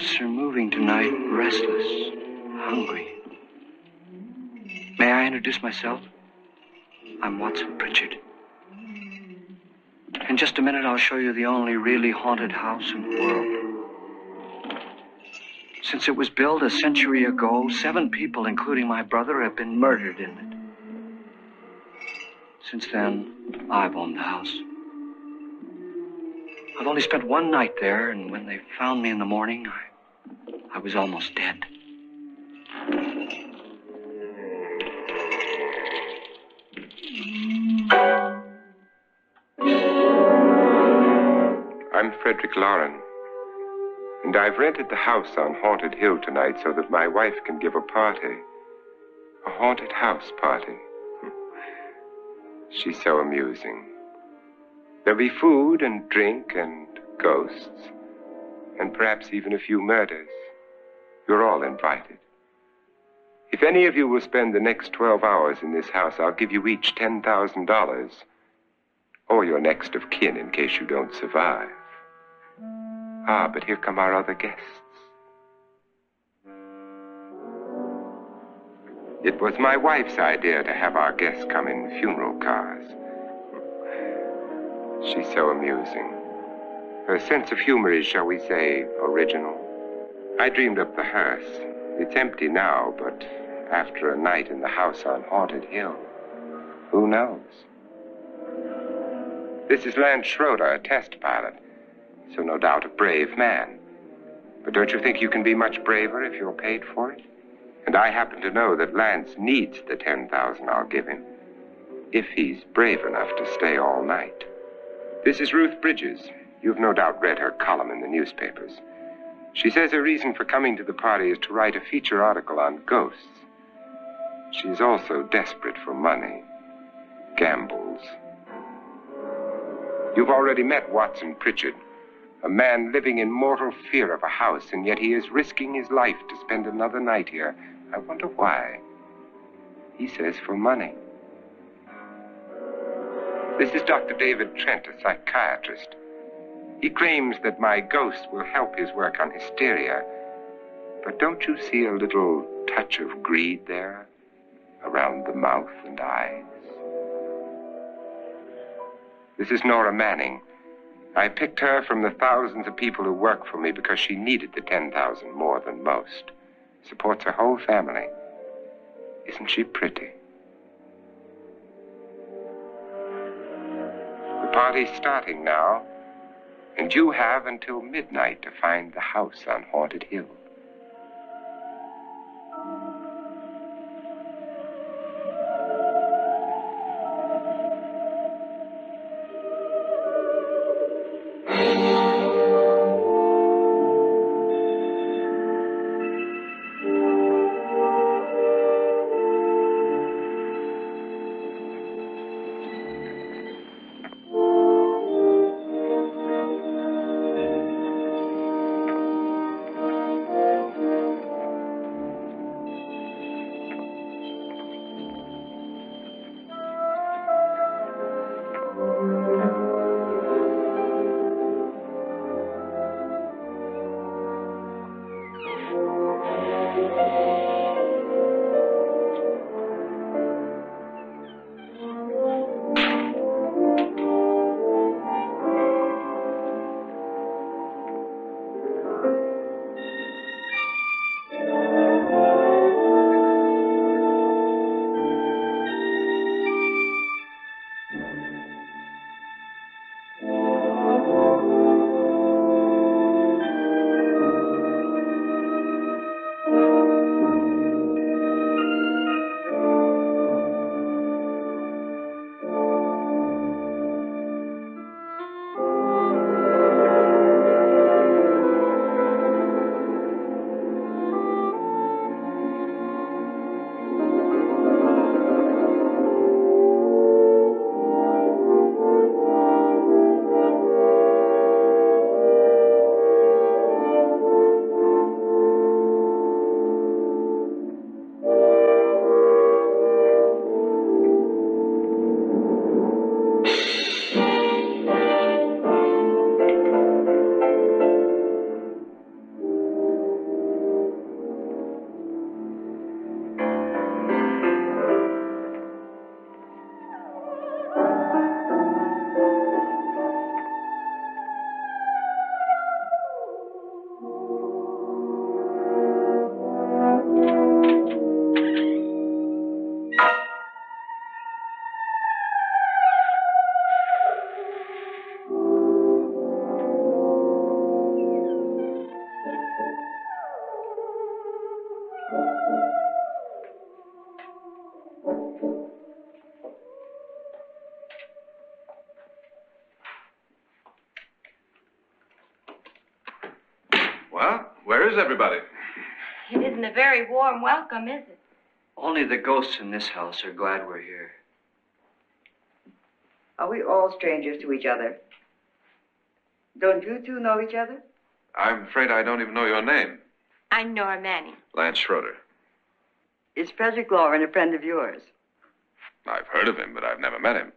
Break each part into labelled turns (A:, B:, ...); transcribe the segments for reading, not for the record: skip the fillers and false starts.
A: ghosts are moving tonight, restless, hungry. May I introduce myself? I'm Watson Pritchard. In just a minute, I'll show you the only really haunted house in the world. Since it was built a century ago, 7 people, including my brother, have been murdered in it. Since then, I've owned the house. I've only spent one night there, and when they found me in the morning, I was almost dead.
B: I'm Frederick Lauren, and I've rented the house on Haunted Hill tonight so that my wife can give a party. A haunted house party. She's so amusing. There'll be food and drink and ghosts, and perhaps even a few murders. You're all invited. If any of you will spend the next 12 hours in this house, I'll give you each $10,000. Or your next of kin in case you don't survive. Ah, but here come our other guests. It was my wife's idea to have our guests come in funeral cars. She's so amusing. Her sense of humor is, shall we say, original. I dreamed up the hearse. It's empty now, but after a night in the house on Haunted Hill, who knows? This is Lance Schroeder, a test pilot, so no doubt a brave man. But don't you think you can be much braver if you're paid for it? And I happen to know that Lance needs the $10,000 I'll give him, if he's brave enough to stay all night. This is Ruth Bridges. You've no doubt read her column in the newspapers. She says her reason for coming to the party is to write a feature article on ghosts. She's also desperate for money. Gambles. You've already met Watson Pritchard, a man living in mortal fear of a house, and yet he is risking his life to spend another night here. I wonder why. He says for money. This is Dr. David Trent, a psychiatrist. He claims that my ghost will help his work on hysteria. But don't you see a little touch of greed there? Around the mouth and eyes? This is Nora Manning. I picked her from the thousands of people who work for me because she needed the $10,000 more than most. Supports her whole family. Isn't she pretty? The party's starting now, and you have until midnight to find the house on Haunted Hill.
C: Where's everybody?
D: It isn't a very warm welcome, is it?
A: Only the ghosts in this house are glad we're here.
E: Are we all strangers to each other? Don't you two know each other?
C: I'm afraid I don't even know your name.
D: I'm Nora Manning.
C: Lance Schroeder.
E: Is Frederick Lauren a friend of yours?
C: I've heard of him, but I've never met him.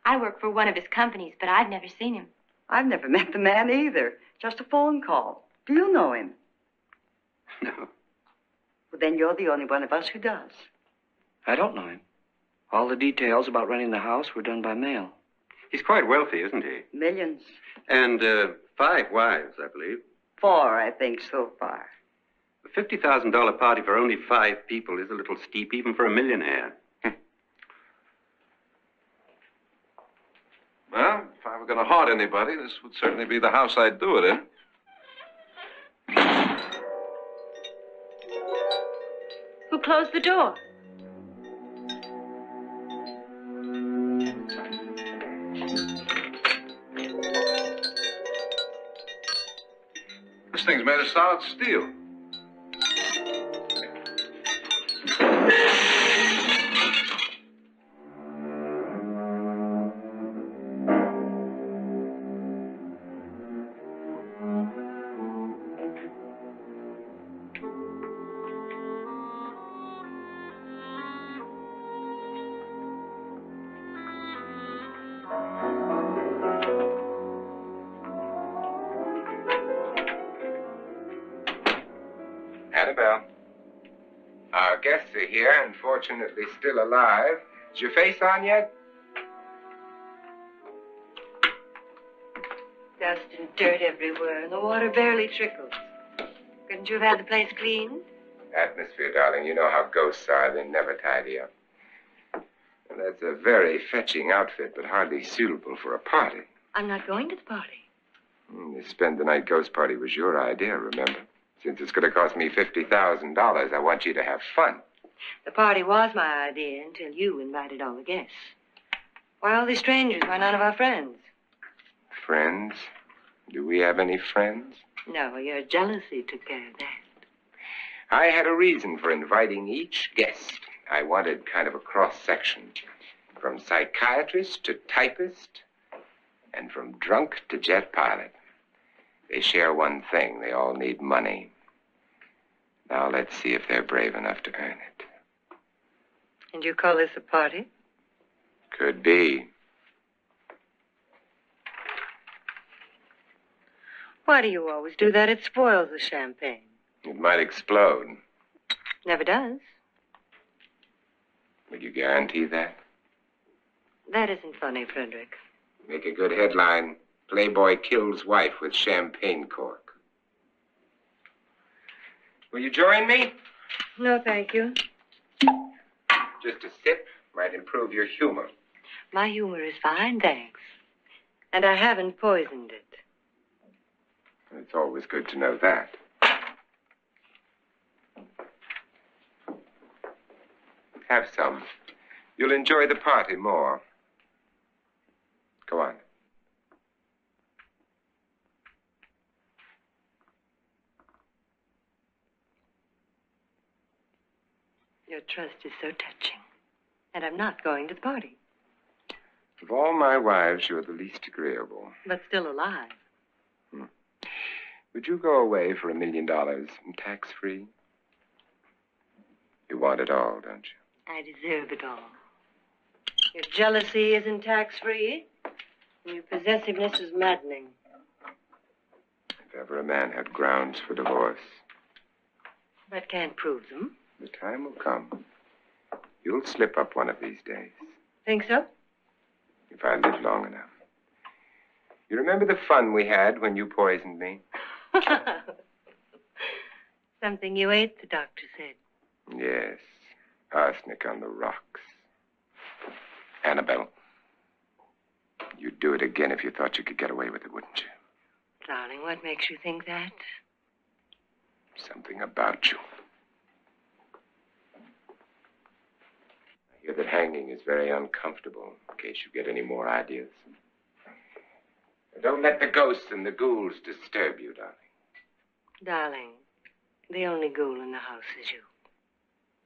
D: I work for one of his companies, but I've never seen him.
E: I've never met the man either. Just a phone call. Do you know him?
A: No,
E: Well, then you're the only one of us who does.
A: I don't know him. All the details about renting the house were done by mail.
F: He's quite wealthy, isn't he?
E: Millions.
F: And 5 wives, I believe.
E: 4, I think, so far.
F: A $50,000 party for only 5 people is a little steep, even for a millionaire.
C: Well, if I were going to haunt anybody, this would certainly be the house I'd do it in.
D: Who closed the door?
C: This thing's made of solid steel.
B: Annabelle. Our guests are here, and fortunately still alive. Is your face on yet?
E: Dust and dirt everywhere, and the water barely trickles. Couldn't you have had the place cleaned?
B: Atmosphere, darling. You know how ghosts are. They never tidy up. Well, that's a very fetching outfit, but hardly suitable for a party.
E: I'm not going to the party.
B: The spend-the-night ghost party was your idea, remember? Since it's going to cost me $50,000, I want you to have fun.
E: The party was my idea until you invited all the guests. Why all these strangers? Why none of our friends?
B: Friends? Do we have any friends?
E: No, your jealousy took care of that.
B: I had a reason for inviting each guest. I wanted kind of a cross-section. From psychiatrist to typist, and from drunk to jet pilot. They share one thing. They all need money. Now let's see if they're brave enough to earn it.
E: And you call this a party?
B: Could be.
E: Why do you always do that? It spoils the champagne.
B: It might explode.
E: Never does.
B: Would you guarantee that?
E: That isn't funny, Frederick.
B: Make a good headline. Playboy kills wife with champagne cork. Will you join me?
E: No, thank you.
B: Just a sip might improve your humor.
E: My humor is fine, thanks. And I haven't poisoned it.
B: It's always good to know that. Have some. You'll enjoy the party more. Go on.
E: Your trust is so touching. And I'm not going to the party.
B: Of all my wives, you're the least agreeable.
E: But still alive.
B: Would you go away for $1 million tax-free? You want it all, don't you?
E: I deserve it all. Your jealousy isn't tax-free. And your possessiveness is maddening.
B: If ever a man had grounds for divorce.
E: That can't prove them.
B: The time will come. You'll slip up one of these days.
E: Think so?
B: If I live long enough. You remember the fun we had when you poisoned me?
E: Something you ate, the doctor said.
B: Yes. Arsenic on the rocks. Annabelle, you'd do it again if you thought you could get away with it, wouldn't you?
E: Darling, what makes you think that?
B: Something about you. I hear that hanging is very uncomfortable, in case you get any more ideas. Don't let the ghosts and the ghouls disturb you, darling.
E: Darling, The only ghoul in the house is you.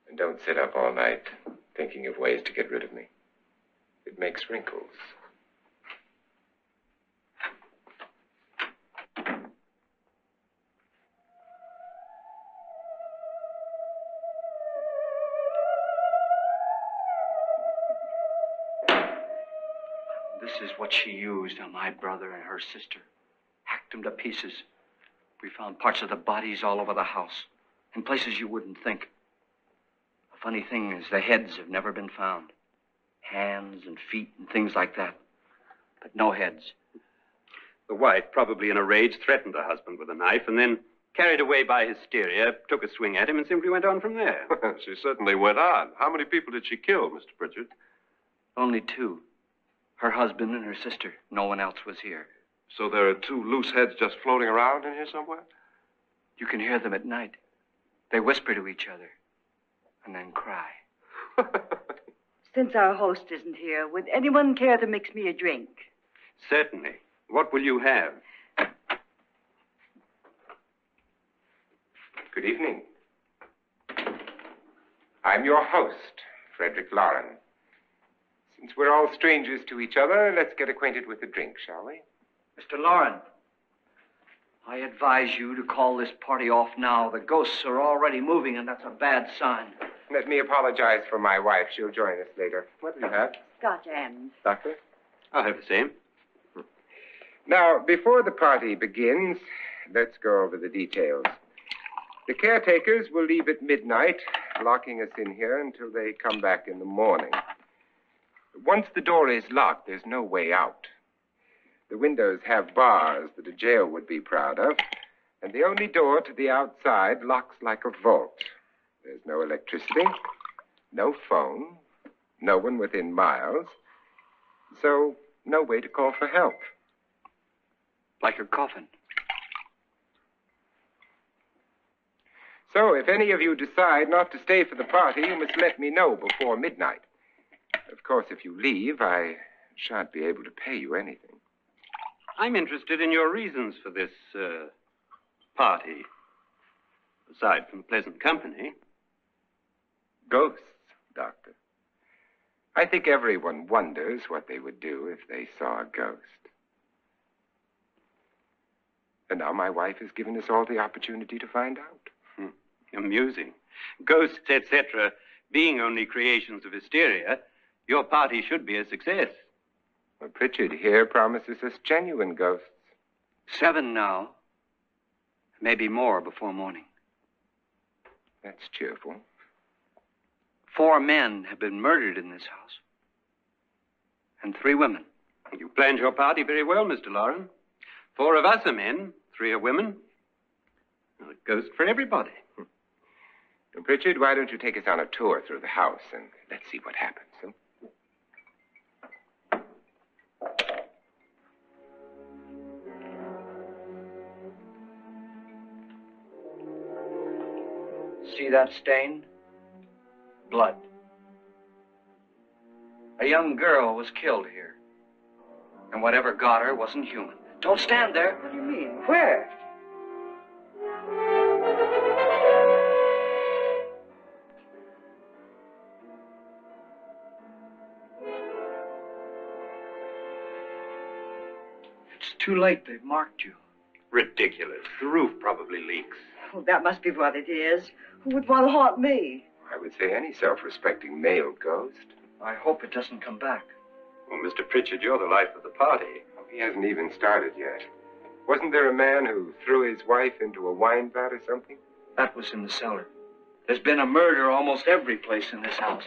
B: And don't sit up all night thinking of ways to get rid of me. It makes wrinkles.
A: This is what she used on my brother and her sister. Hacked them to pieces. We found parts of the bodies all over the house, in places you wouldn't think. The funny thing is, the heads have never been found. Hands and feet and things like that. But no heads.
F: The wife, probably in a rage, threatened her husband with a knife and then, carried away by hysteria, took a swing at him and simply went on from there.
C: She certainly went on. How many people did she kill, Mr. Pritchard?
A: Only two. Her husband and her sister. No one else was here.
C: So there are two loose heads just floating around in here somewhere?
A: You can hear them at night. They whisper to each other and then cry.
G: Since our host isn't here, would anyone care to mix me a drink?
F: Certainly. What will you have?
B: Good evening. I'm your host, Frederick Lauren. Since we're all strangers to each other, let's get acquainted with a drink, shall we?
A: Mr. Lauren, I advise you to call this party off now. The ghosts are already moving, and that's a bad sign.
B: Let me apologize for my wife. She'll join us later. What do you have?
G: Scotch and.
B: Doctor?
F: I'll have the same.
B: Now, before the party begins, let's go over the details. The caretakers will leave at midnight, locking us in here until they come back in the morning. Once the door is locked, there's no way out. The windows have bars that a jail would be proud of, and the only door to the outside locks like a vault. There's no electricity, no phone, no one within miles, so no way to call for help.
A: Like a coffin.
B: So if any of you decide not to stay for the party, you must let me know before midnight. Of course, if you leave, I shan't be able to pay you anything.
F: I'm interested in your reasons for this, party. Aside from pleasant company.
B: Ghosts, Doctor. I think everyone wonders what they would do if they saw a ghost. And now my wife has given us all the opportunity to find out.
F: Amusing. Ghosts, etc., being only creations of hysteria, your party should be a success.
B: Well, Pritchard here promises us genuine ghosts.
A: 7 now. Maybe more before morning.
B: That's cheerful.
A: 4 men have been murdered in this house. And 3 women.
F: You planned your party very well, Mr. Lauren. 4 of us are men, 3 are women. A ghost for everybody.
B: Well, Pritchard, why don't you take us on a tour through the house and let's see what happens, huh?
A: See that stain? Blood. A young girl was killed here. And whatever got her wasn't human. Don't stand there.
G: What do you mean? Where?
A: It's too late. They've marked you.
F: Ridiculous. The roof probably leaks.
G: Oh, that must be what it is. Who would want to haunt me?
B: I would say any self-respecting male ghost.
A: I hope it doesn't come back.
F: Well, Mr. Pritchard, you're the life of the party.
B: Oh, he hasn't even started yet. Wasn't there a man who threw his wife into a wine vat or something?
A: That was in the cellar. There's been a murder almost every place in this house.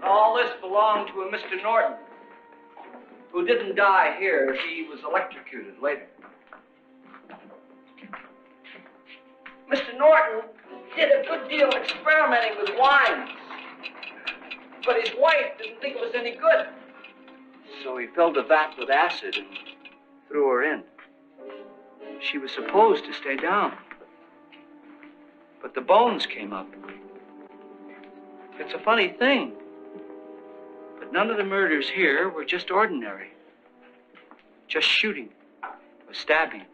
A: All this belonged to a Mr. Norton, who didn't die here. He was electrocuted later. Mr. Norton did a good deal of experimenting with wines, but his wife didn't think it was any good. So he filled the vat with acid and threw her in. She was supposed to stay down. But the bones came up. It's a funny thing. But none of the murders here were just ordinary. Just shooting or stabbing.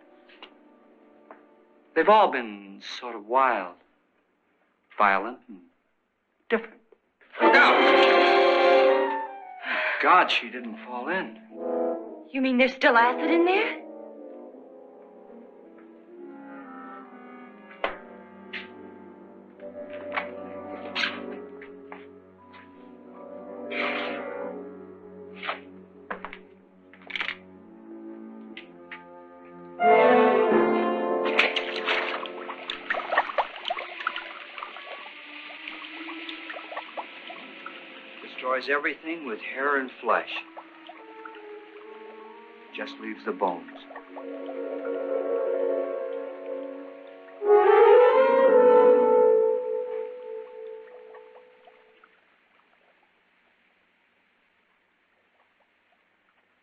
A: They've all been sort of wild, violent, and different.
C: Look out!
A: God, she didn't fall in.
D: You mean there's still acid in there?
A: Destroys everything with hair and flesh. Just leaves the bones.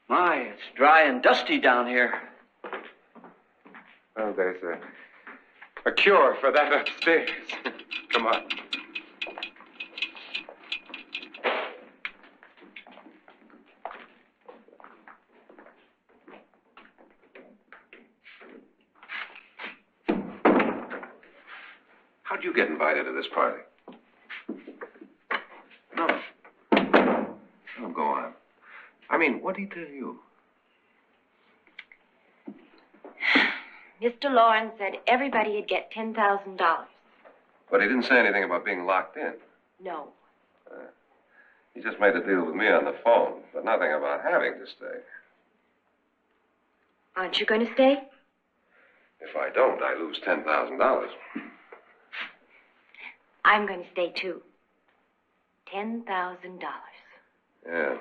A: My, it's dry and dusty down here.
B: Well, there's a cure for that upstairs. Come on.
C: How'd you get invited to this party? No. Oh, go on. I mean, what did he tell you?
D: Mr. Lawrence said everybody'd get $10,000.
C: But he didn't say anything about being locked in.
D: No.
C: He just made a deal with me on the phone, but nothing about having to stay.
D: Aren't you going to stay?
C: If I don't, I lose $10,000.
D: I'm going to stay, too. $10,000.
C: Yeah.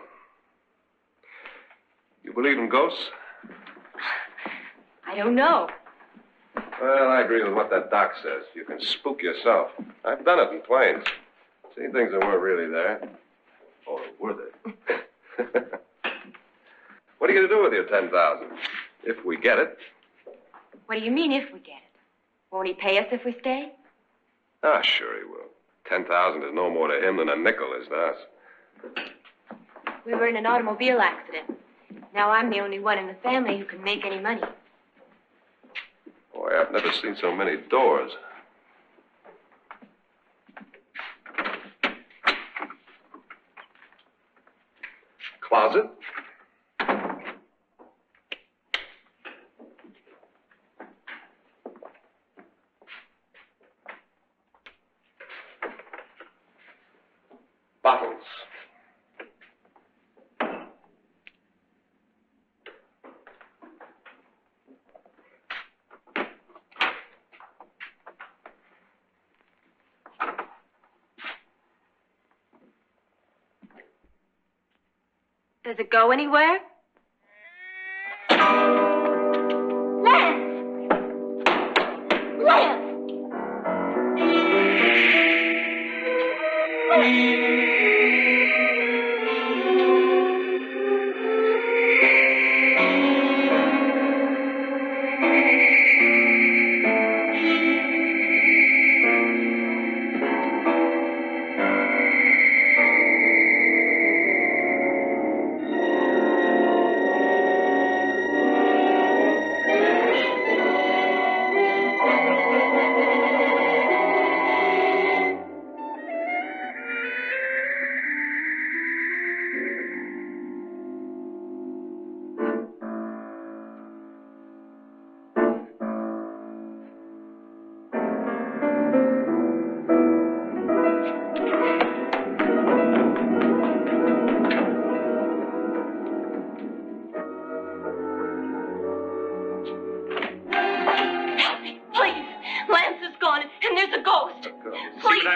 C: You believe in ghosts?
D: I don't know.
C: Well, I agree with what that doc says. You can spook yourself. I've done it in planes. Seen things that weren't really there. Or were they? What are you going to do with your $10,000? If we get it.
D: What do you mean, if we get it? Won't he pay us if we stay?
C: Ah, sure he will. 10,000 is no more to him than a nickel is to us.
D: We were in an automobile accident. Now I'm the only one in the family who can make any money.
C: Boy, I've never seen so many doors. Closet. Bottles.
D: Does it go anywhere? Lance! Lance!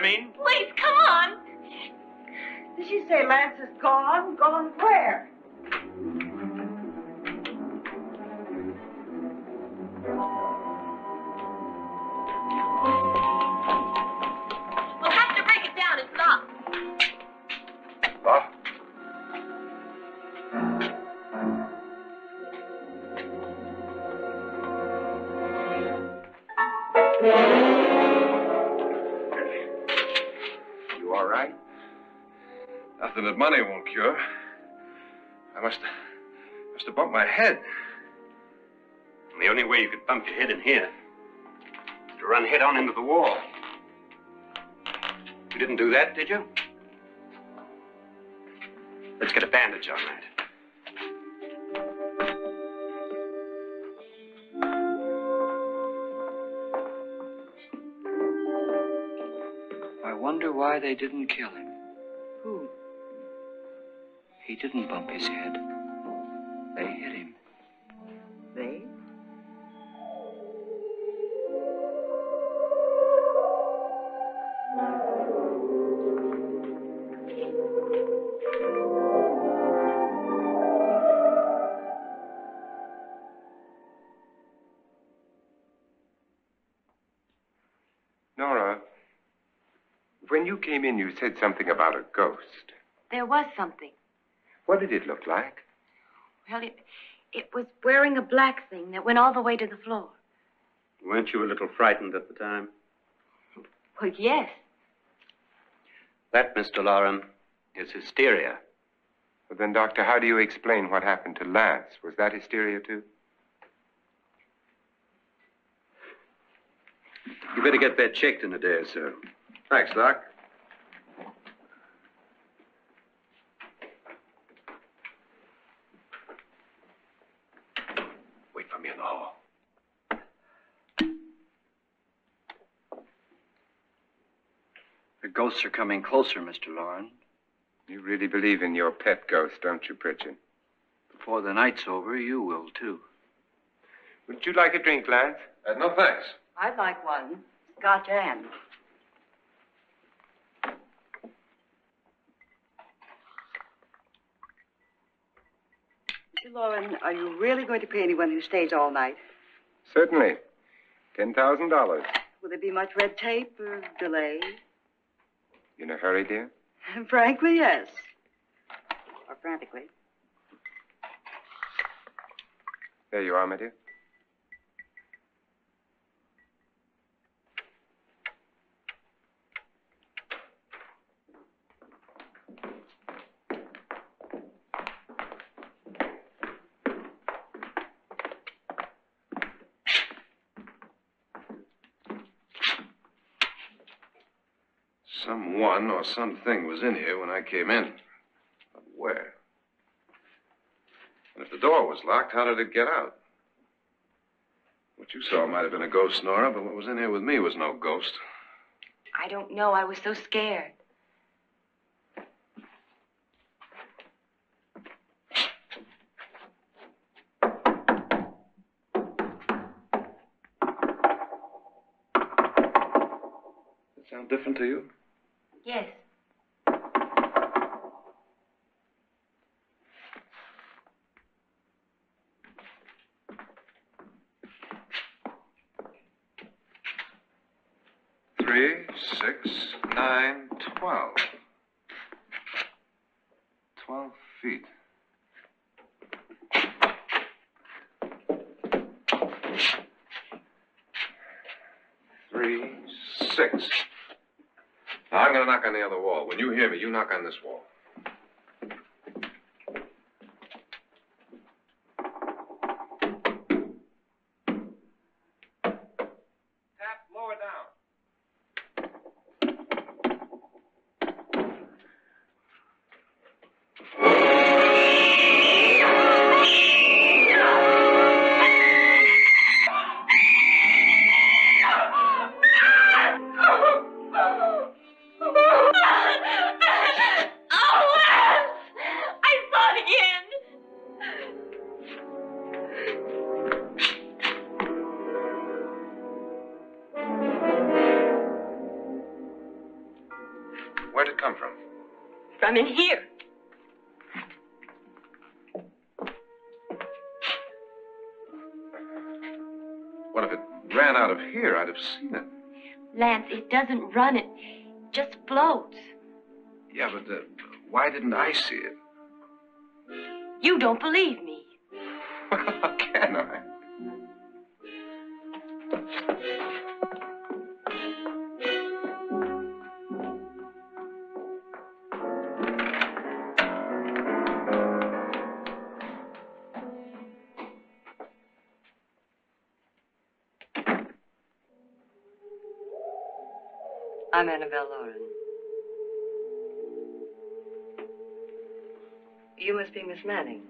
G: Please, come on. Did she say Lance is gone? Gone where?
D: We'll have to break it down and stop.
C: What?
B: all right?
C: Nothing that money won't cure. I must have bumped my head.
F: And the only way you could bump your head in here is to run head on into the wall. You didn't do that, did you? Let's get a bandage on that.
A: I wonder why they didn't kill him.
E: Who?
A: He didn't bump his head. They hit him.
E: They?
B: Nora, when you came in, you said something about a ghost.
D: There was something.
B: What did it look like?
D: Well, it was wearing a black thing that went all the way to the floor.
F: Weren't you a little frightened at the time?
D: Well, yes.
F: That, Mr. Loren, is hysteria.
B: Well, then, Doctor, how do you explain what happened to Lance? Was that hysteria, too?
F: You better get that checked in a day or so.
C: Thanks, Doc. Wait for me in the hall.
A: The ghosts are coming closer, Mr. Loren.
B: You really believe in your pet ghost, don't you, Pritchard?
A: Before the night's over, you will, too.
B: Would you like a drink, Lance?
C: No, thanks.
E: I'd like one. Scotch and. Mr. Loren, are you really going to pay anyone who stays all night?
B: Certainly. $10,000.
E: Will there be much red tape or delay?
B: You in a hurry, dear?
E: Frankly, yes. Or frantically.
B: There you are, my dear.
C: Someone or something was in here when I came in. But where? And if the door was locked, how did it get out? What you saw might have been a ghost, Nora, but what was in here with me was no ghost.
D: I don't know. I was so scared.
C: Does it sound different to you?
D: Yes.
C: Three, 6, 9, 12. 12 feet. Three, 6. Now, I'm going to knock on the other wall. When you hear me, you knock on this wall. Tap lower down. Where'd it come from?
D: From in here.
C: What if it ran out of here? I'd have seen it.
D: Lance, it doesn't run. It just floats.
C: Yeah, but why didn't I see it?
D: You don't believe me.
C: Well, how can I?
E: I'm Annabelle Lauren. You must be Miss Manning.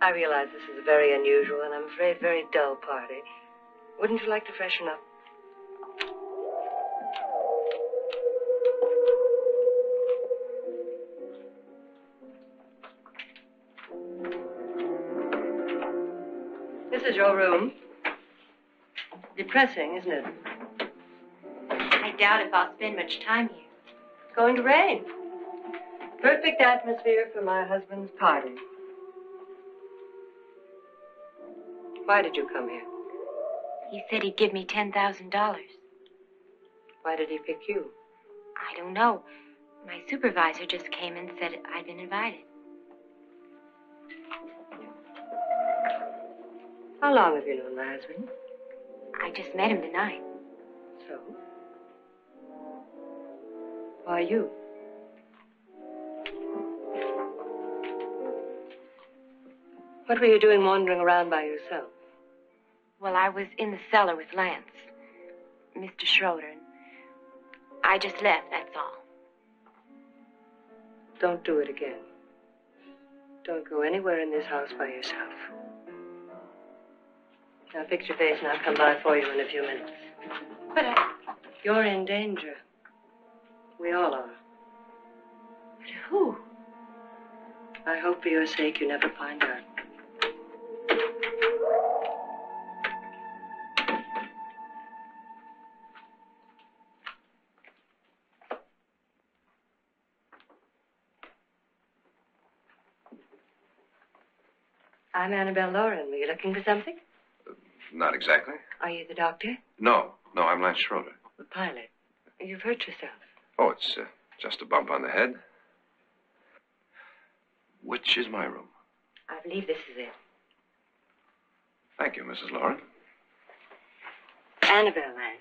E: I realize this is a very unusual and I'm afraid very dull party. Wouldn't you like to freshen up? This is your room. Depressing, isn't it?
D: I doubt if I'll spend much time here.
E: It's going to rain. Perfect atmosphere for my husband's party. Why did you come here?
D: He said he'd give me $10,000.
E: Why did he pick you?
D: I don't know. My supervisor just came and said I'd been invited.
E: How long have you known my husband?
D: I just met him tonight.
E: So? Why you? What were you doing wandering around by yourself?
D: Well, I was in the cellar with Lance, Mr. Schroeder, and I just left, that's all.
E: Don't do it again. Don't go anywhere in this house by yourself. Now fix your face and I'll come by for you in a few minutes.
D: But
E: You're in danger. We all are.
D: But who?
E: I hope for your sake you never find out. I'm Annabelle Lauren. Were you looking for something?
C: Not exactly.
E: Are you the doctor?
C: No, I'm Lance Schroeder.
E: The pilot. You've hurt yourself.
C: Oh, it's just a bump on the head. Which is my room?
E: I believe this is it.
C: Thank you, Mrs. Lauren.
E: Annabelle Lance.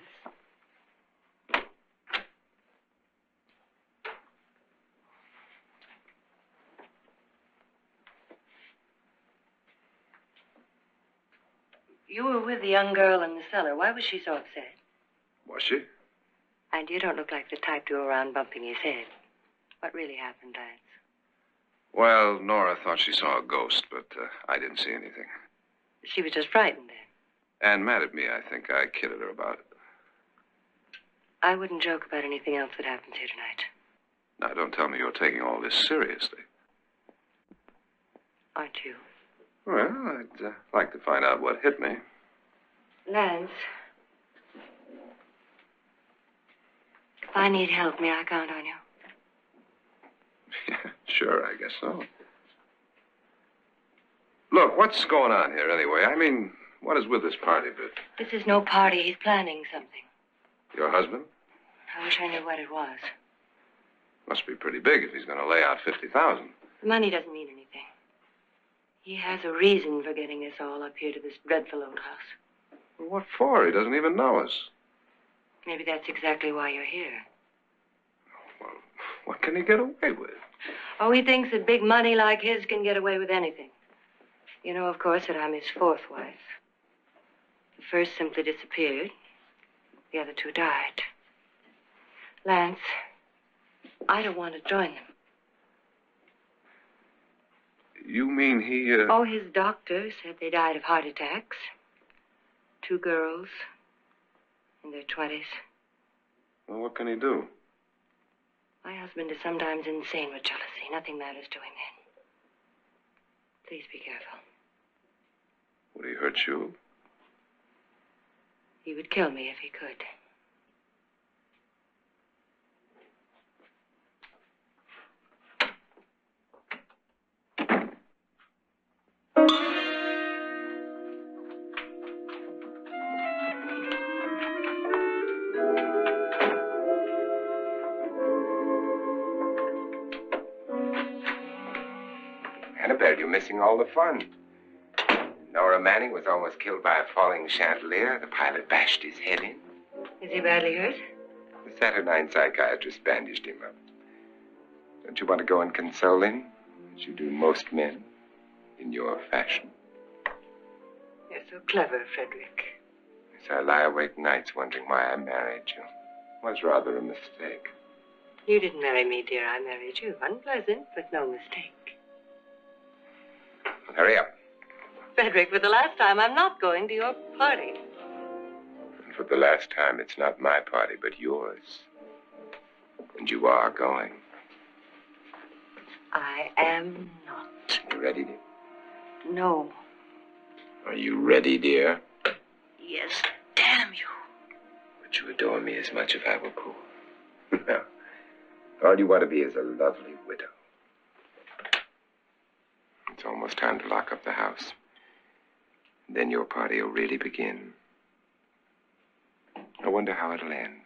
E: You were with the young girl in the cellar. Why was she so upset?
C: Was she?
E: And you don't look like the type to go around bumping his head. What really happened, Lance?
C: Well, Nora thought she saw a ghost, but I didn't see anything.
E: She was just frightened then.
C: And mad at me, I think. I kidded her about it.
E: I wouldn't joke about anything else that happens here tonight.
C: Now, don't tell me you're taking all this seriously.
E: Aren't you?
C: Well, I'd like to find out what hit me.
E: Lance. If I need help, may I count on you?
C: Yeah, sure, I guess so. Look, what's going on here anyway? I mean, what is with this party bit?
E: This is no party. He's planning something.
C: Your husband?
E: I wish I knew what it was.
C: Must be pretty big if he's going to lay out $50,000.
E: The money doesn't mean anything. He has a reason for getting us all up here to this dreadful old house.
C: Well, what for? He doesn't even know us.
E: Maybe that's exactly why you're here.
C: Well, what can he get away with?
E: Oh, he thinks that big money like his can get away with anything. You know, of course, that I'm his fourth wife. The first simply disappeared. The other two died. Lance, I don't want to join them.
C: You mean he,
E: Oh, his doctor said they died of heart attacks. 2 girls in their 20s.
C: Well, what can he do?
E: My husband is sometimes insane with jealousy. Nothing matters to him then. Please be careful.
C: Would he hurt you?
E: He would kill me if he could.
B: Annabelle, you're missing all the fun. Nora Manning was almost killed by a falling chandelier. The pilot bashed his head in.
E: Is he badly hurt?
B: The saturnine psychiatrist bandaged him up. Don't you want to go and console him, as you do most men, in your fashion?
E: You're so clever, Frederick.
B: So I lie awake nights wondering why I married you. was rather a mistake.
E: You didn't marry me, dear. I married you. Unpleasant, but no mistake.
B: Well, hurry up.
E: Frederick, for the last time, I'm not going to your party.
B: And for the last time, it's not my party, but yours. And you are going.
E: I am not.
B: You ready, dear?
E: No.
B: Are you ready, dear?
E: Yes, damn you.
B: Would you adore me as much if I were poor? No. All you want to be is a lovely widow. It's almost time to lock up the house. Then your party will really begin. I wonder how it'll end.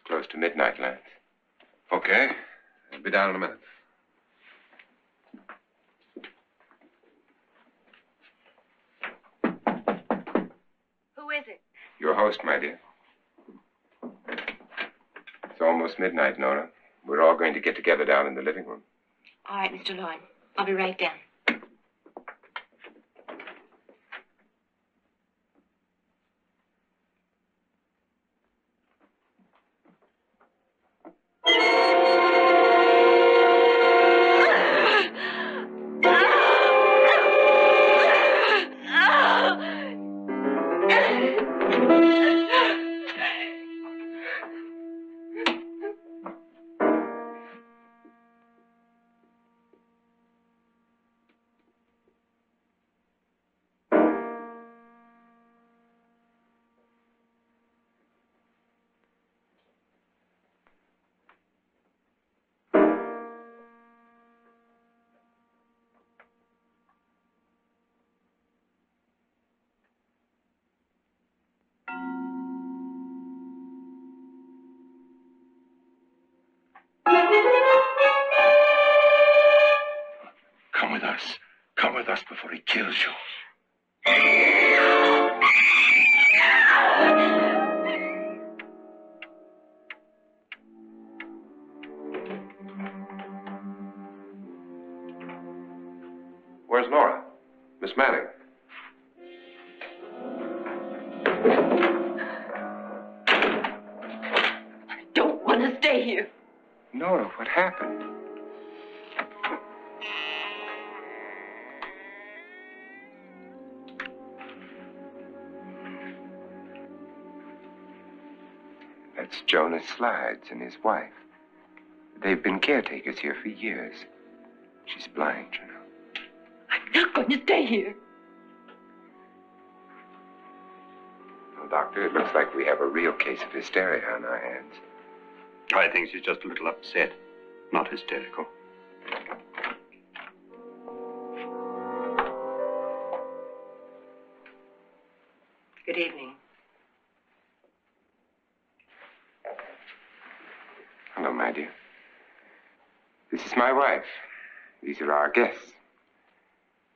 B: Close to midnight, Lance.
C: Okay. I'll be down in a minute.
D: Who is it?
B: Your host, my dear. It's almost midnight, Nora. We're all going to get together down in the living room.
D: All right, Mr. Lloyd. I'll be right down.
C: Come with us before he kills you. Where's Nora? Miss Manning.
G: I don't want to stay here.
B: Nora, what happened? That's Jonas Slides and his wife. They've been caretakers here for years. She's blind, you know.
G: I'm not going to stay here.
B: Well, Doctor, it looks like we have a real case of hysteria on our hands.
F: I think she's just a little upset, not hysterical.
E: Good evening.
B: Hello, my dear. This is my wife. These are our guests.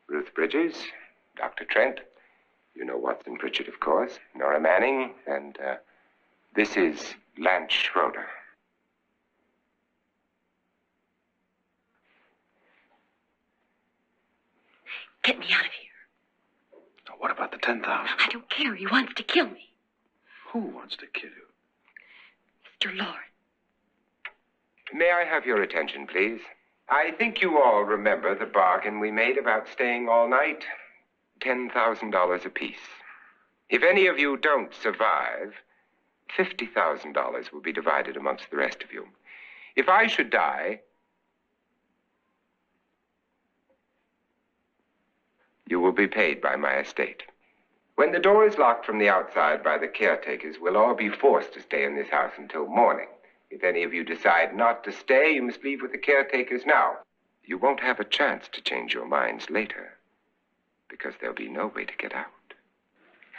B: Ruth Bridges, Dr. Trent. You know Watson Pritchard, of course. Nora Manning, and this is Lance Schroeder.
G: Get me out of here.
C: Now, what about the 10,000?
G: I don't care. He wants to kill me.
C: Who wants to kill you?
G: Mr. Lord.
B: May I have your attention, please? I think you all remember the bargain we made about staying all night. $10,000 apiece. If any of you don't survive, $50,000 will be divided amongst the rest of you. If I should die, you will be paid by my estate. When the door is locked from the outside by the caretakers, we'll all be forced to stay in this house until morning. If any of you decide not to stay, you must leave with the caretakers now. You won't have a chance to change your minds later, because there'll be no way to get out.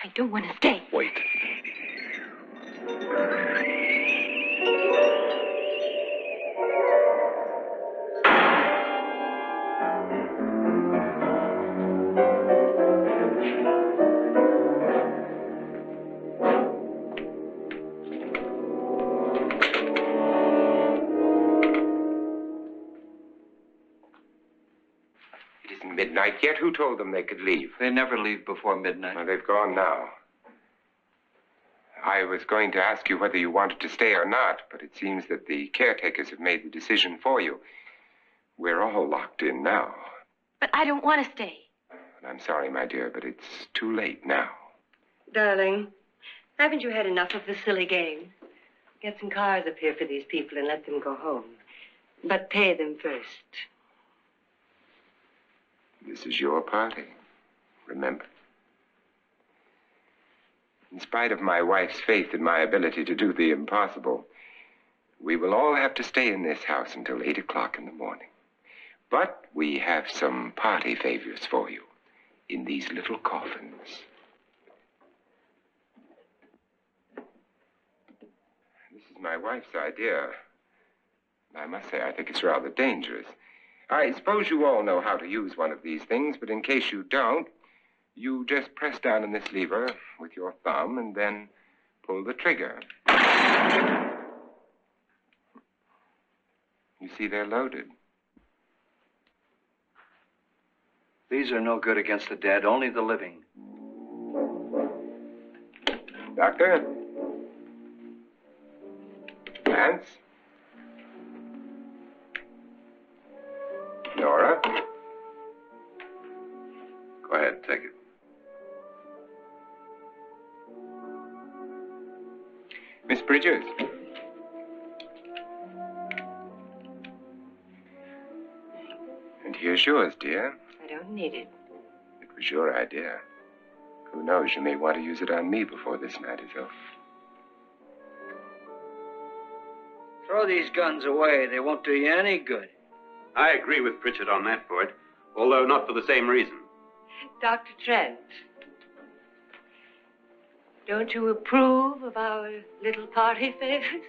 G: I don't want to stay.
C: Wait.
B: midnight yet? Who told them they could leave?
A: They never leave before midnight.
B: Well, they've gone now. I was going to ask you whether you wanted to stay or not, but it seems that the caretakers have made the decision for you. We're all locked in now.
D: But I don't want to stay.
B: And I'm sorry, my dear, but it's too late now.
E: Darling, haven't you had enough of the silly game? Get some cars up here for these people and let them go home. But pay them first.
B: This is your party, remember? In spite of my wife's faith in my ability to do the impossible, we will all have to stay in this house until 8 o'clock in the morning. But we have some party favors for you in these little coffins. This is my wife's idea. I must say, I think it's rather dangerous. I suppose you all know how to use one of these things, but in case you don't, you just press down on this lever with your thumb and then pull the trigger. You see, they're loaded.
A: These are no good against the dead, only the living.
B: Doctor? Lance? Nora?
C: Go ahead, take it.
B: Miss Bridges? And here's yours, dear.
E: I don't need it.
B: It was your idea. Who knows, you may want to use it on me before this night is over.
A: Throw these guns away. They won't do you any good.
F: I agree with Pritchard on that point, although not for the same reason.
E: Dr. Trent, don't you approve of our little party favors?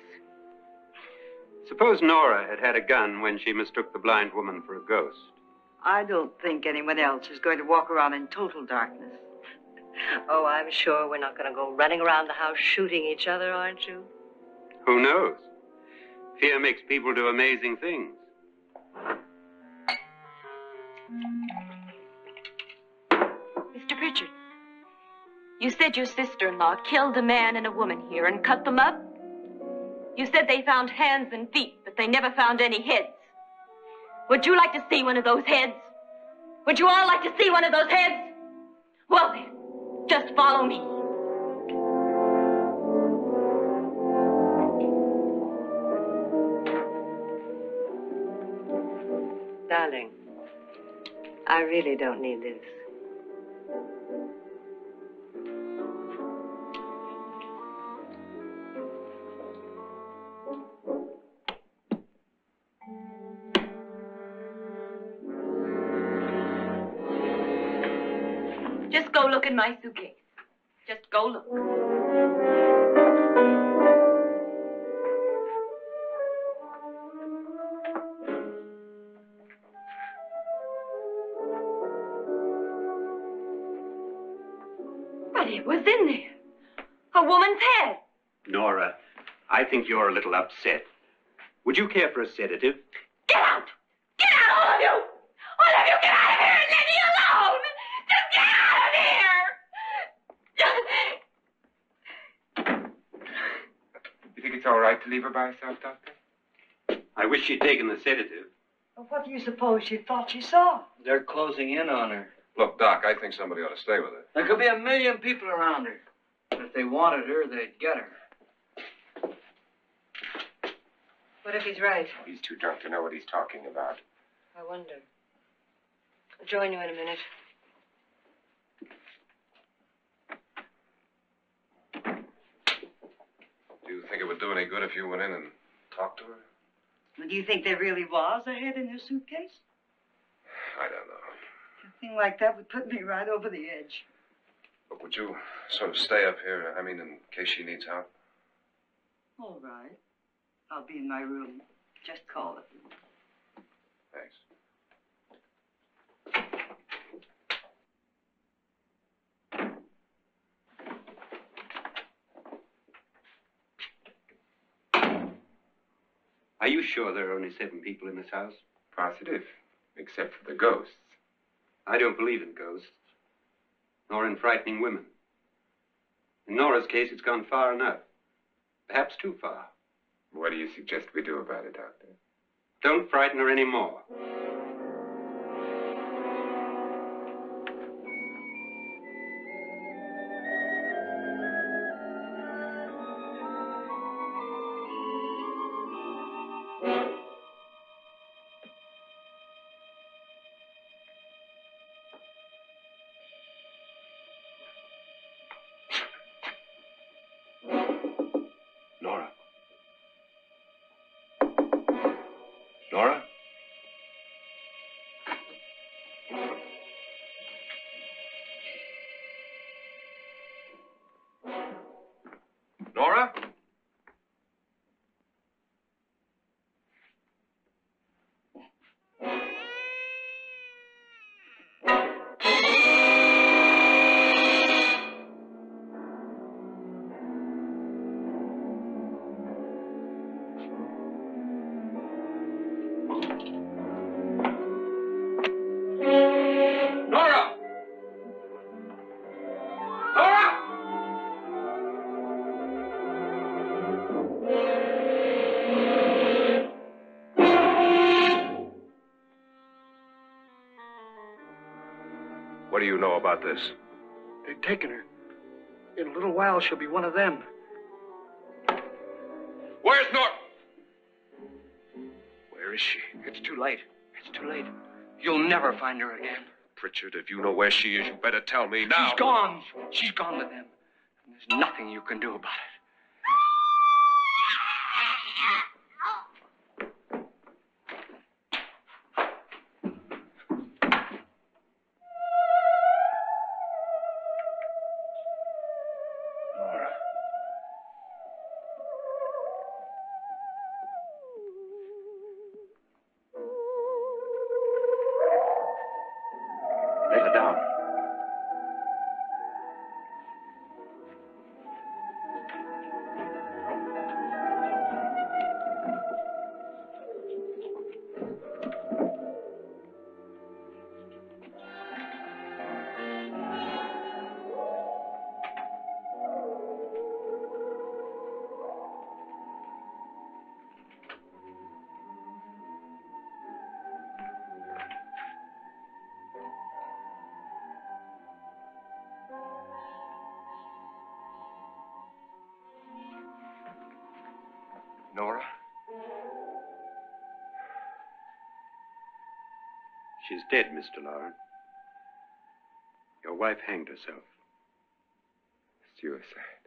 F: Suppose Nora had had a gun when she mistook the blind woman for a ghost.
G: I don't think anyone else is going to walk around in total darkness.
E: Oh, I'm sure we're not going to go running around the house shooting each other, aren't you?
F: Who knows? Fear makes people do amazing things.
D: Mr. Pritchard, you said your sister-in-law killed a man and a woman here and cut them up? You said they found hands and feet, but they never found any heads. Would you like to see one of those heads? Would you all like to see one of those heads? Well, then, just follow me.
E: Darling, I really don't need this.
D: Just go look in my suitcase. Just go look. But it was in there. A woman's head.
F: Nora, I think you're a little upset. Would you care for a sedative?
D: Get out! Get out, all of you! All of you, get out of here and leave me alone! Just get out of here!
B: You think it's all right to leave her by herself, Doctor?
F: I wish she'd taken the sedative.
G: Well, what do you suppose she thought she saw?
A: They're closing in on her.
C: Look, Doc, I think somebody ought to stay with her.
A: There could be 1 million people around her. But if they wanted her, they'd get her.
E: What if he's right?
B: He's too drunk to know what he's talking about.
E: I wonder. I'll join you in a minute.
C: Do you think it would do any good if you went in and talked to her?
G: Well, do you think there really was a head in her suitcase?
C: I don't know.
G: A thing like that would put me right over the edge.
C: But would you sort of stay up here, I mean, in case she needs help?
G: All right. I'll be in my room. Just call it.
C: Thanks.
F: Are you sure there are only 7 people in this house?
B: Positive, except for the ghosts.
F: I don't believe in ghosts, nor in frightening women. In Nora's case, it's gone far enough. Perhaps too far.
B: What do you suggest we do about it, Doctor?
F: Don't frighten her anymore.
C: Nora? Nora? Nora? Nora! Nora! What do you know about this?
A: They've taken her. In a little while, she'll be one of them.
C: Where's Nora? Where is she?
A: It's too late. It's too late. You'll never find her again.
C: Pritchard, if you know where she is, you better tell me now.
A: She's gone. She's gone with them. And there's nothing you can do about it.
C: Nora.
A: Let her down.
C: Nora?
F: She's dead, Mr. Lauren. Your wife hanged herself.
B: Suicide.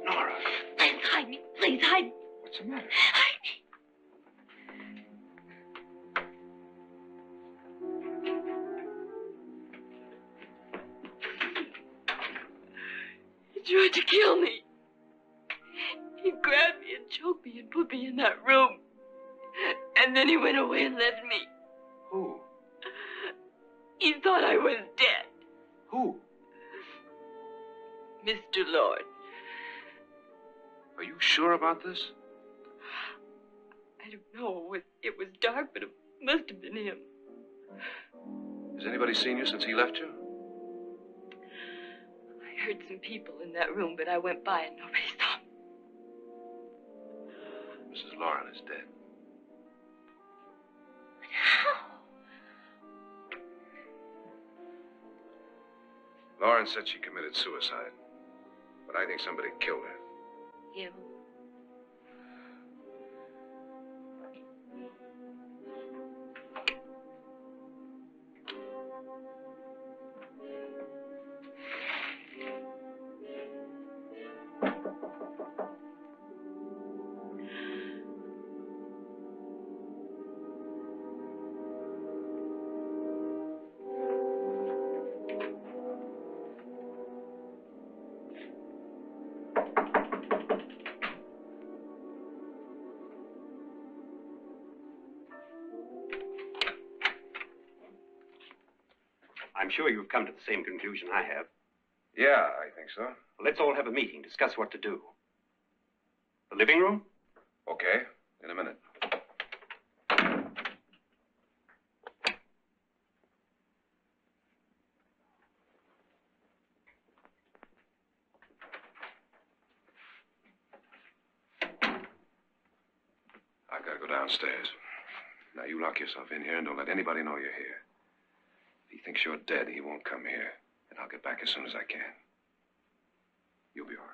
C: Nora,
D: Please hide me. Please hide me.
C: what's the matter?
D: Hide me. He tried to kill me. He grabbed me and choked me and put me in that room. And then he went away and left me.
C: Who?
D: He thought I was dead.
C: Who?
D: Mr. Lord.
C: Are you sure about this?
D: I don't know. It was dark, but it must have been him.
C: Has anybody seen you since he left you?
D: I heard some people in that room, but I went by and nobody saw me.
C: Mrs. Lauren is dead.
D: How?
C: Lauren said she committed suicide, but I think somebody killed her.
D: Him.
F: I'm sure you've come to the same conclusion I have.
C: Yeah, I think so.
F: Well, let's all have a meeting, discuss what to do. The living room?
C: Okay, in a minute. I've got to go downstairs. Now, you lock yourself in here and don't let anybody know you're here. If he thinks you're dead, he won't come here. And I'll get back as soon as I can. You'll be all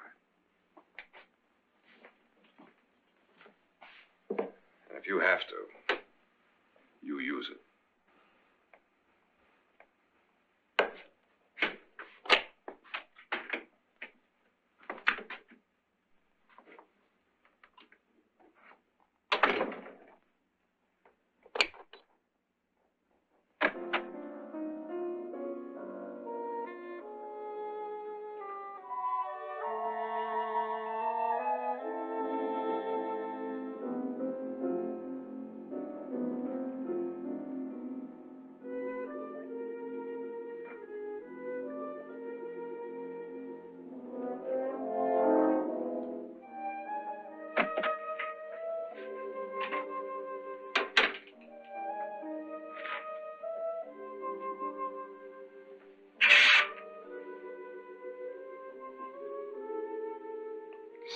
C: right. And if you have to, you use it.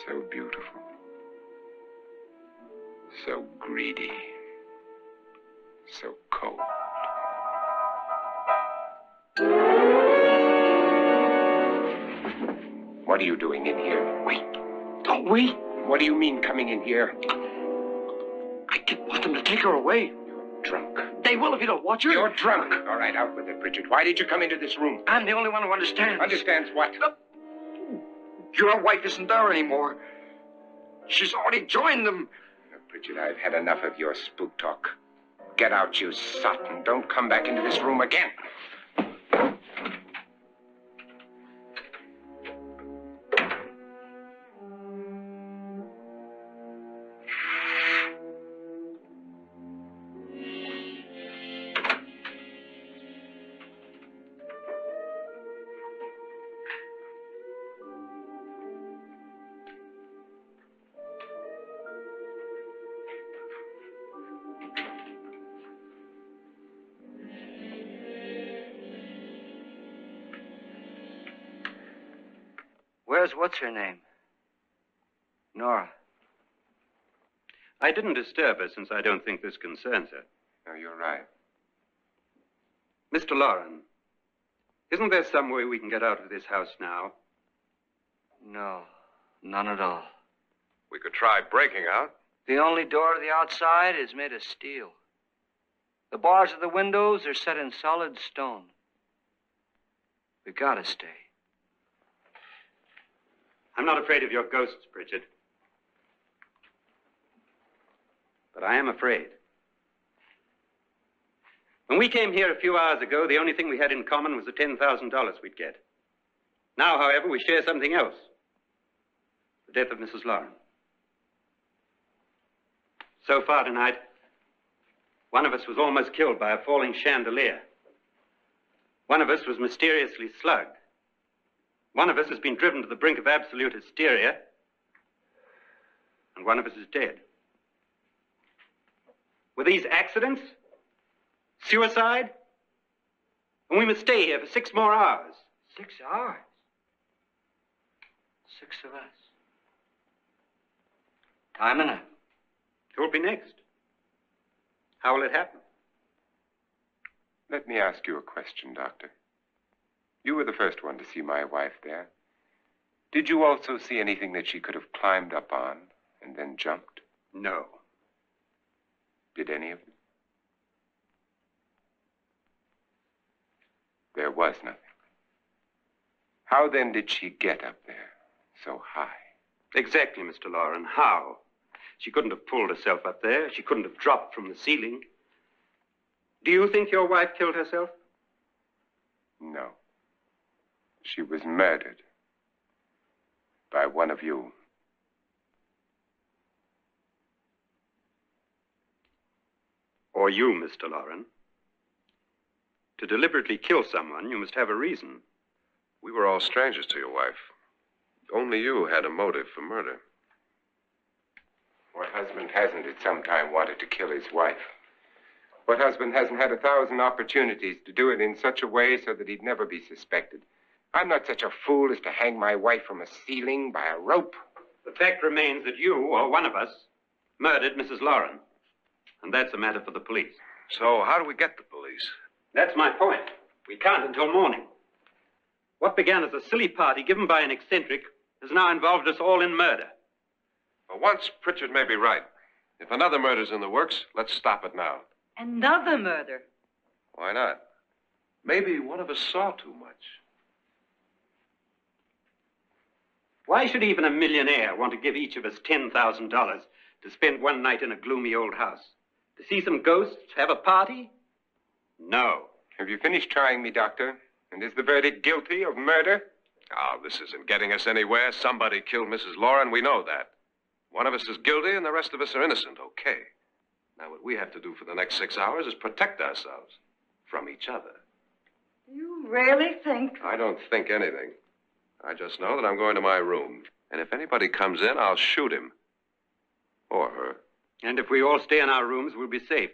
C: So beautiful. So greedy. So cold. What are you doing in here?
A: Wait. Don't wait.
B: What do you mean coming in here?
A: I didn't want them to take her away.
B: You're drunk.
A: They will if you don't watch her.
B: You're drunk. All right, out with it, Bridget. Why did you come into this room?
A: I'm the only one who understands.
B: Understands what?
A: Your wife isn't there anymore. She's already joined them.
B: Bridget, I've had enough of your spook talk. Get out, you sot, and don't come back into this room again.
A: Where's what's-her-name? Nora.
F: I didn't disturb her since I don't think this concerns her.
B: No, you're right.
F: Mr. Loren, isn't there some way we can get out of this house now?
A: No, none at all.
C: We could try breaking out.
A: The only door to the outside is made of steel. The bars of the windows are set in solid stone. We gotta stay.
F: I'm not afraid of your ghosts, Bridget. But I am afraid. When we came here a few hours ago, the only thing we had in common was the $10,000 we'd get. Now, however, we share something else. The death of Mrs. Loren. So far tonight, one of us was almost killed by a falling chandelier. One of us was mysteriously slugged. One of us has been driven to the brink of absolute hysteria, and one of us is dead. Were these accidents? Suicide? And we must stay here for 6 more hours.
A: 6 hours? 6 of us. Time enough.
F: Who will be next? How will it happen?
B: Let me ask you a question, Doctor. You were the first one to see my wife there. Did you also see anything that she could have climbed up on and then jumped?
F: No.
B: Did any of you? There was nothing. How then did she get up there so high?
F: Exactly, Mr. Loren. How? She couldn't have pulled herself up there. She couldn't have dropped from the ceiling. Do you think your wife killed herself?
B: No. She was murdered by one of you.
F: Or you, Mr. Loren. To deliberately kill someone, you must have a reason.
C: We were all strangers to your wife. Only you had a motive for murder.
B: What husband hasn't at some time wanted to kill his wife? What husband hasn't had 1,000 opportunities to do it in such a way so that he'd never be suspected? I'm not such a fool as to hang my wife from a ceiling by a rope.
F: The fact remains that you, or one of us, murdered Mrs. Lauren. And that's a matter for the police.
C: So how do we get the police?
F: That's my point. We can't until morning. What began as a silly party given by an eccentric has now involved us all in murder.
C: For once, Pritchard may be right. If another murder's in the works, let's stop it now.
G: Another murder.
C: Why not? Maybe one of us saw too much.
F: Why should even a millionaire want to give each of us $10,000 to spend one night in a gloomy old house? To see some ghosts, have a party? No.
B: Have you finished trying me, Doctor? And is the verdict guilty of murder?
C: Oh, this isn't getting us anywhere. Somebody killed Mrs. Lauren. We know that. One of us is guilty and the rest of us are innocent. Okay. Now, what we have to do for the next 6 hours is protect ourselves from each other.
G: You really think?
C: I don't think anything. I just know that I'm going to my room. And if anybody comes in, I'll shoot him. Or her.
F: And if we all stay in our rooms, we'll be safe.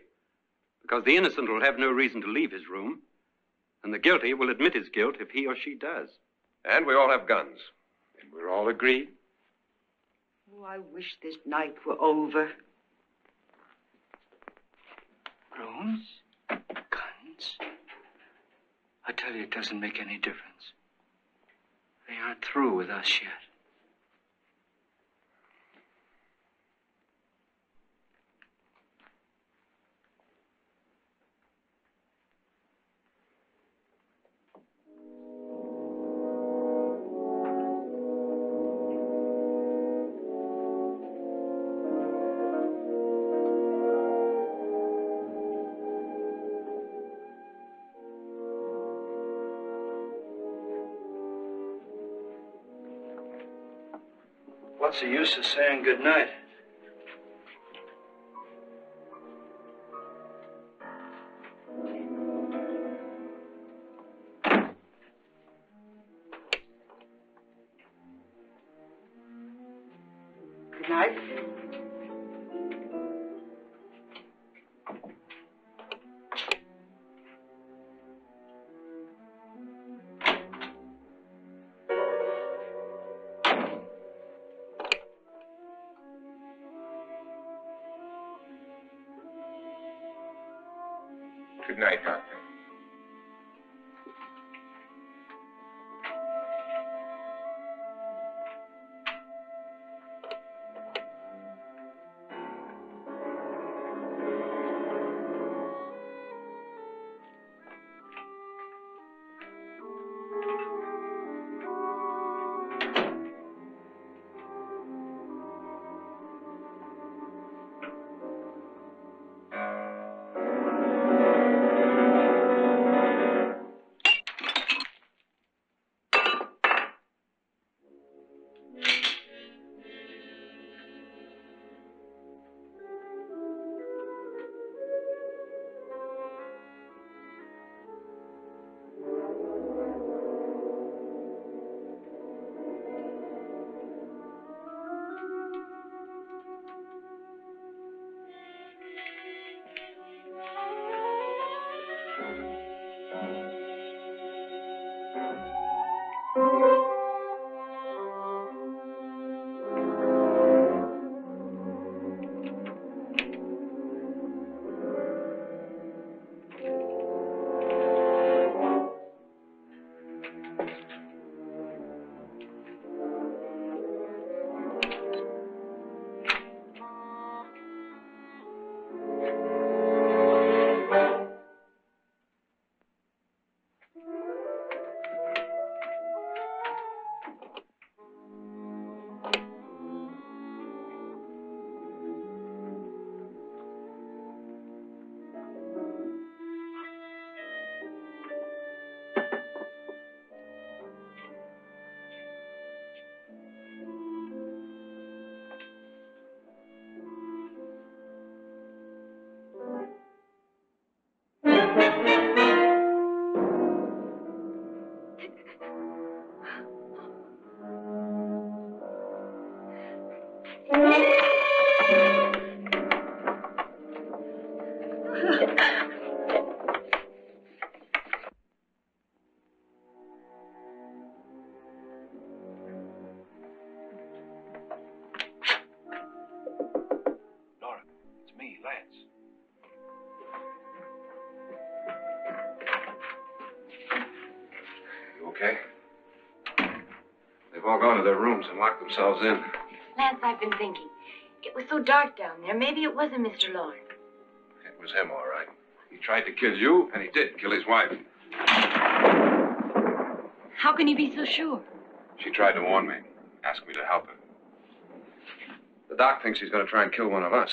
F: Because the innocent will have no reason to leave his room. And the guilty will admit his guilt if he or she does.
C: And we all have guns.
B: And we're all agreed?
G: Oh, I wish this night were over.
A: Rooms? Guns? I tell you, it doesn't make any difference. They aren't through with us yet. What's the use of saying goodnight?
G: Good night.
B: Good night, Doctor.
C: okay? They've all gone to their rooms and locked themselves in.
D: Lance, I've been thinking. It was so dark down there. Maybe it wasn't Mr. Lorne.
C: It was him, all right. He tried to kill you, and he did kill his wife.
D: How can you be so sure?
C: She tried to warn me, asked me to help her. The doc thinks he's going to try and kill one of us.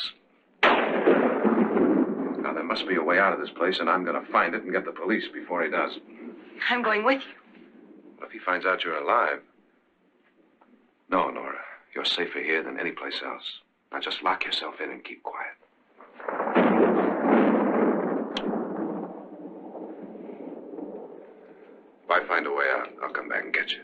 C: Now, there must be a way out of this place, and I'm going to find it and get the police before he does.
D: I'm going with you.
C: What if he finds out you're alive? No, Nora. You're safer here than any place else. Now just lock yourself in and keep quiet. If I find a way out, I'll come back and get you.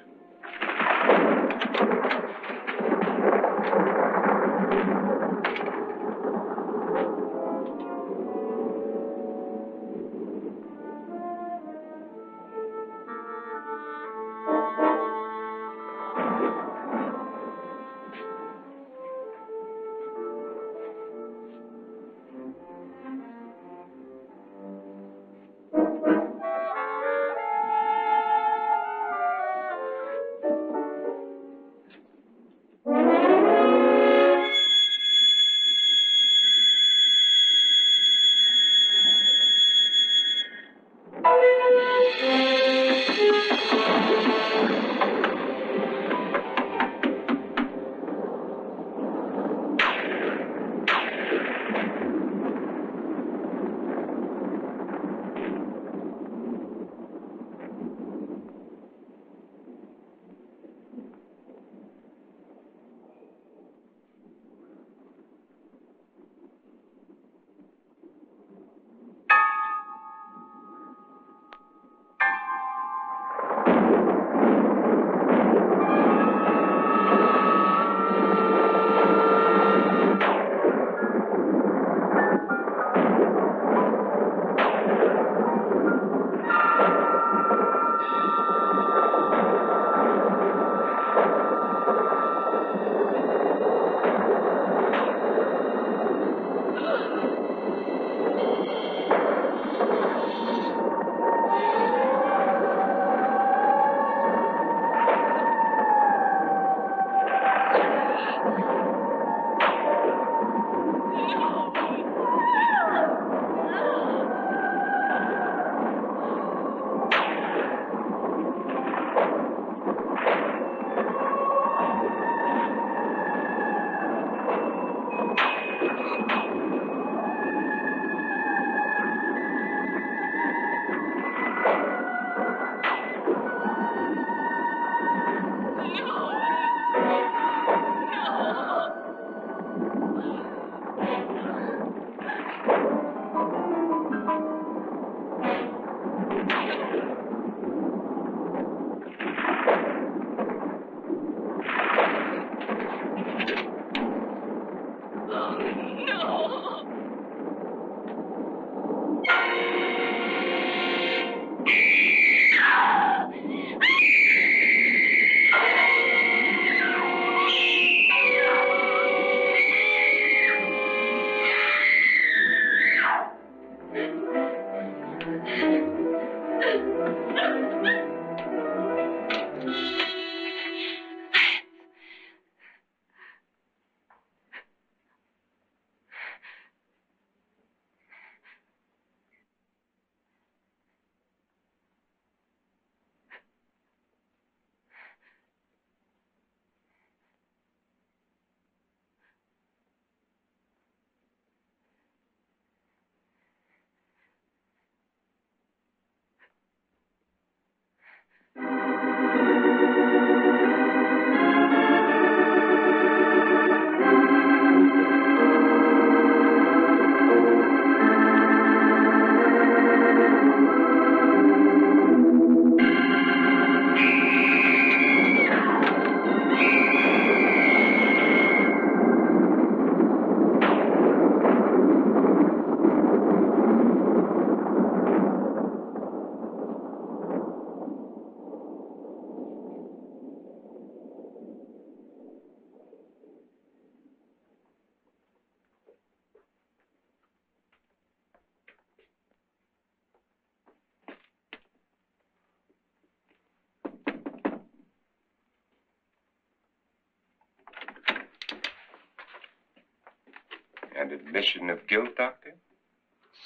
B: And admission of guilt, Doctor?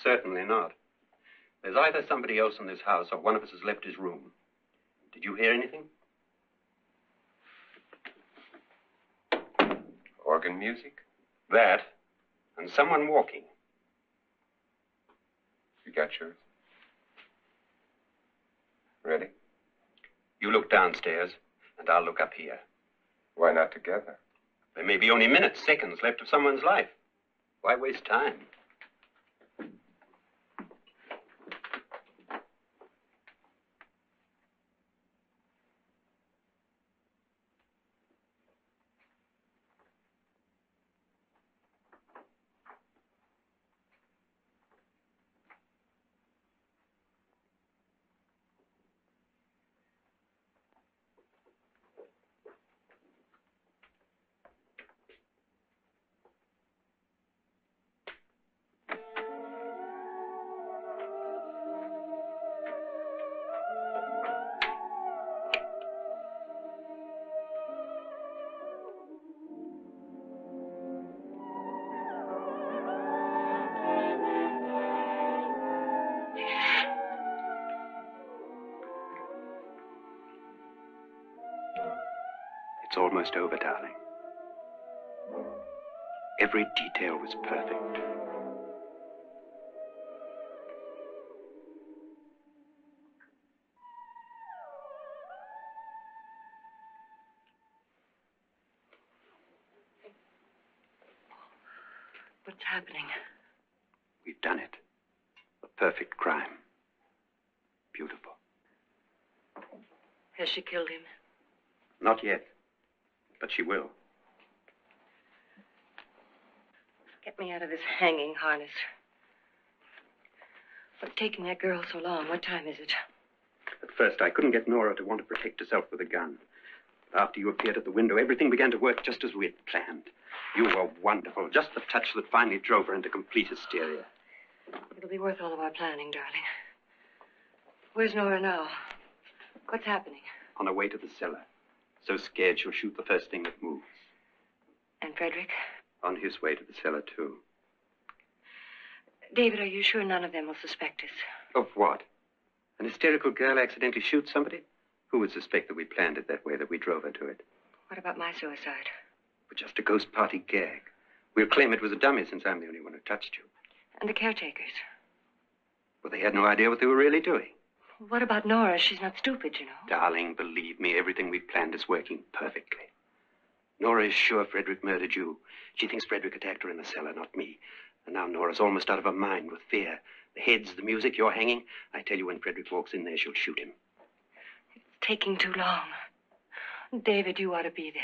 F: Certainly not. There's either somebody else in this house or one of us has left his room. Did you hear anything?
B: Organ music?
F: That, and someone walking.
B: You got yours? Ready?
F: You look downstairs, and I'll look up here.
B: Why not together?
F: There may be only minutes, seconds left of someone's life. Why waste time? It's almost over, darling. Every detail was perfect.
E: What's happening?
F: We've done it. A perfect crime. Beautiful.
E: Has she killed him?
F: Not yet, but she will.
E: Get me out of this hanging harness. What's taking that girl so long? What time is it?
F: At first, I couldn't get Nora to want to protect herself with a gun. After you appeared at the window, everything began to work just as we had planned. You were wonderful. Just the touch that finally drove her into complete hysteria.
E: It'll be worth all of our planning, darling. Where's Nora now? What's happening?
F: On her way to the cellar. So scared she'll shoot the first thing that moves.
E: And Frederick?
F: On his way to the cellar, too.
E: David, are you sure none of them will suspect us?
F: Of what? An hysterical girl accidentally shoots somebody? Who would suspect that we planned it that way, that we drove her to it?
E: What about my suicide?
F: But just a ghost party gag. We'll claim it was a dummy since I'm the only one who touched you.
E: And the caretakers?
F: Well, they had no idea what they were really doing.
E: What about Nora? She's not stupid, you know.
F: Darling, believe me, everything we've planned is working perfectly. Nora is sure Frederick murdered you. She thinks Frederick attacked her in the cellar, not me. And now Nora's almost out of her mind with fear. The heads, the music, you're hanging. I tell you, when Frederick walks in there, she'll shoot him.
E: It's taking too long. David, you ought to be there.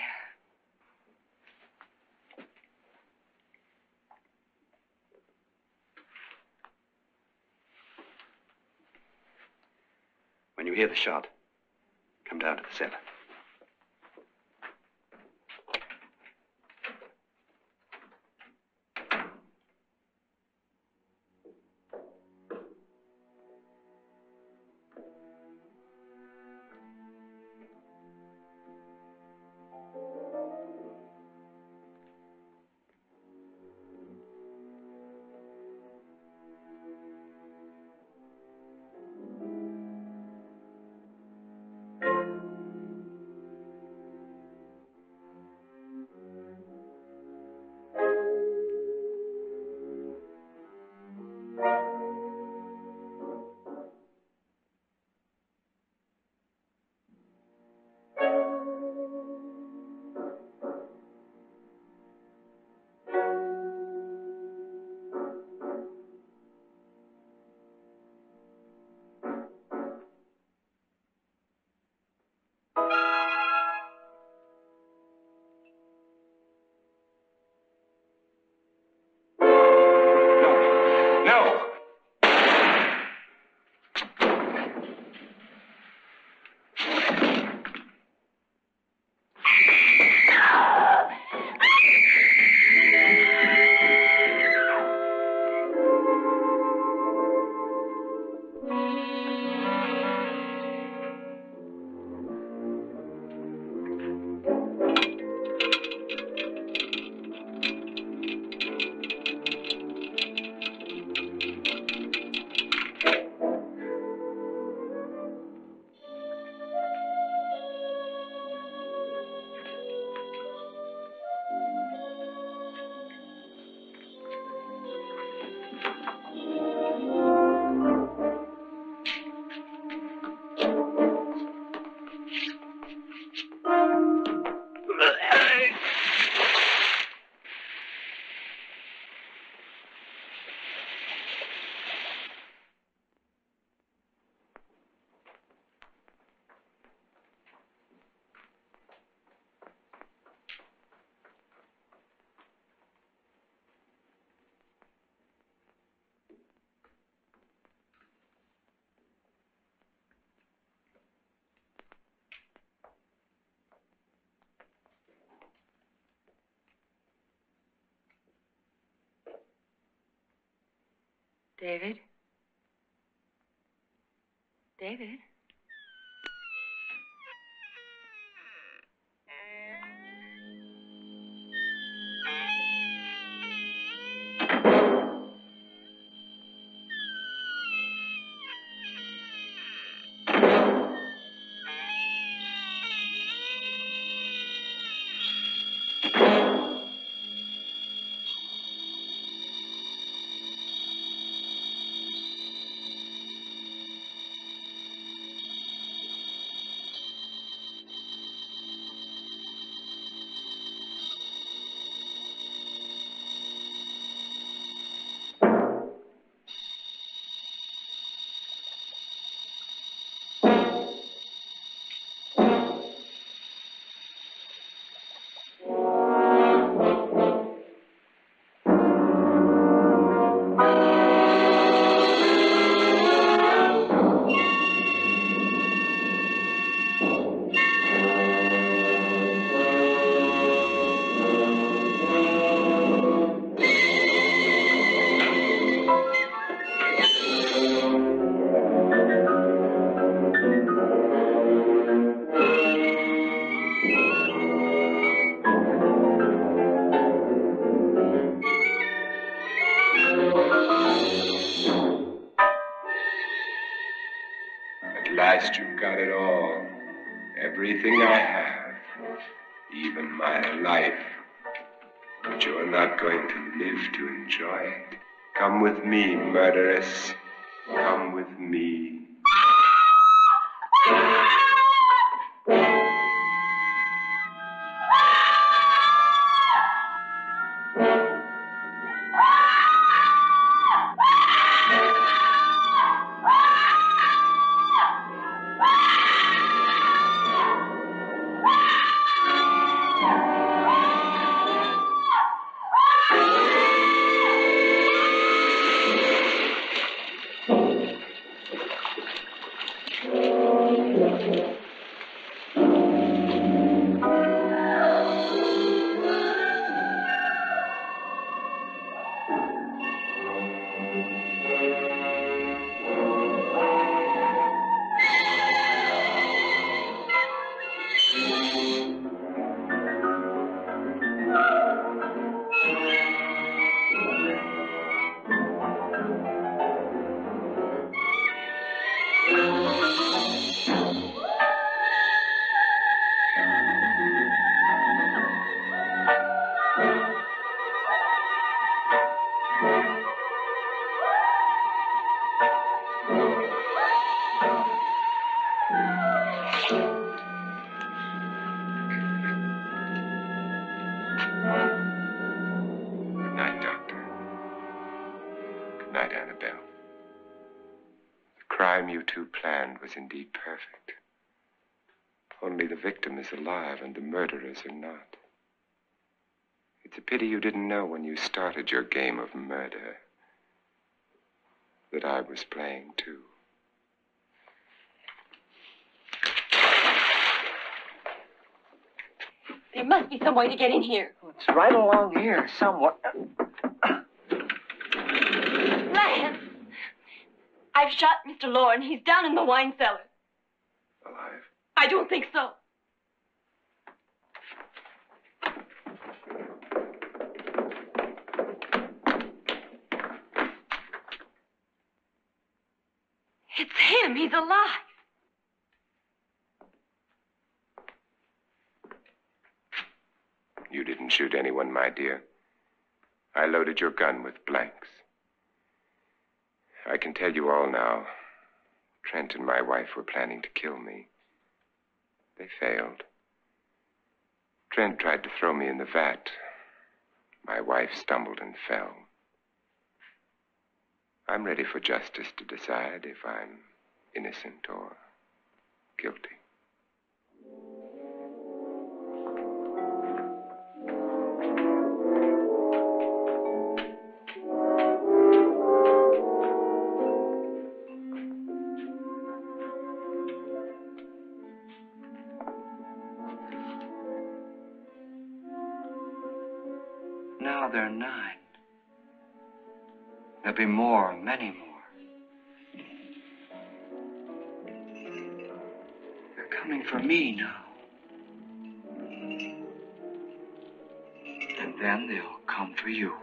F: When you hear the shot, come down to the cellar.
E: David? David?
B: At last you've got it all. Everything I have. Even my life. But you're not going to live to enjoy it. Come with me, murderess. Come with me. You two planned was indeed perfect. Only the victim is alive and the murderers are not. It's a pity you didn't know when you started your game of murder that I was playing too.
D: There must be some way to get in here.
A: Well, it's right along here somewhere.
D: Lance! I've shot Mr. Loren. He's down in the wine cellar.
B: Alive?
D: I don't think so. It's him. He's alive.
B: You didn't shoot anyone, my dear. I loaded your gun with blanks. I can tell you all now. Trent and my wife were planning to kill me. They failed. Trent tried to throw me in the vat. My wife stumbled and fell. I'm ready for justice to decide if I'm innocent or guilty.
A: Now they're 9. There'll be more, many more. They're coming for me now. And then they'll come for you.